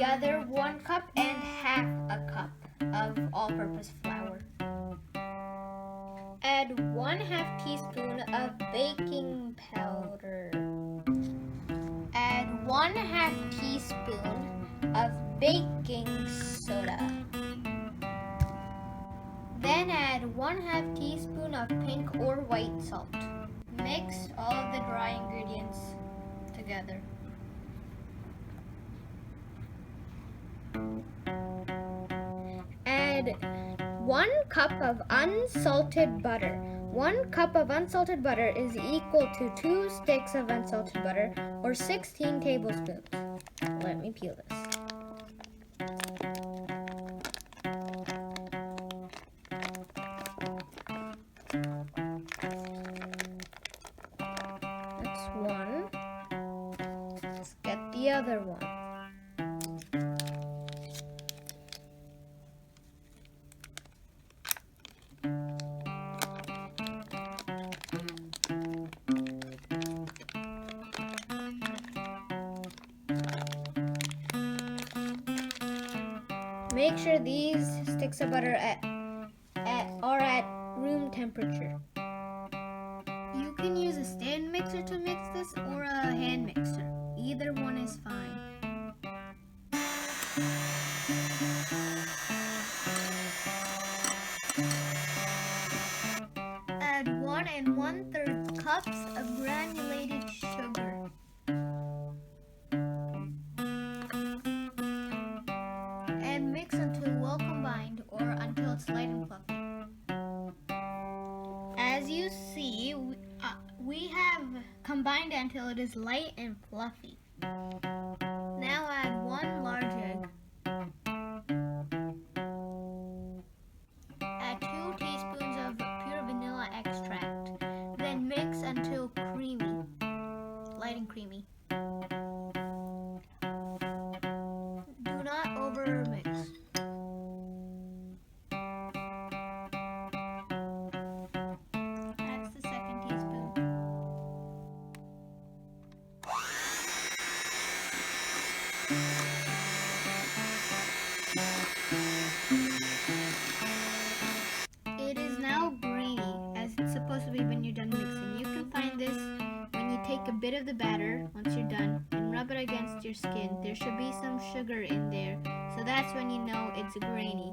together 1 cup and half a cup of all-purpose flour. Add 1/2 teaspoon of baking powder. Add 1/2 teaspoon of baking soda. Then add 1/2 teaspoon of pink or white salt. Mix all of the dry ingredients together. Add 1 cup of unsalted butter. 1 cup of unsalted butter is equal to 2 sticks of unsalted butter or 16 tablespoons. Let me peel this. That's 1. Let's get the other one. Make sure these sticks of butter are at room temperature. You can use a stand mixer to mix this or a hand mixer. Either one is fine. Add 1 1/3 cups of granulated sugar. And mix until well combined or until it's light and fluffy. As you see, we have combined until it is light and fluffy. Now add 1 large egg. Add 2 teaspoons of pure vanilla extract. Then mix until creamy, light and creamy. Do not overmix. That's the 2nd teaspoon. It is now grainy, as it's supposed to be when you're done mixing. You can find this when you take a bit of the batter, once you're done, and rub it against your skin. There should be some sugar in there, so that's when you know it's grainy.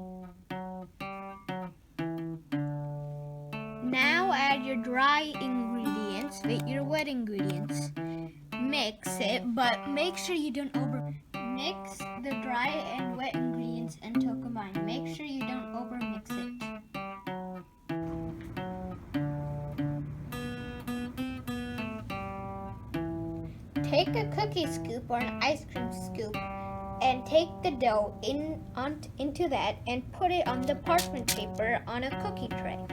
Now add your dry ingredients, your wet ingredients. Mix it, but make sure you don't mix the dry and wet ingredients until combined. Make sure you don't overmix it. Take a cookie scoop or an ice cream scoop and take the dough into that and put it on the parchment paper on a cookie tray.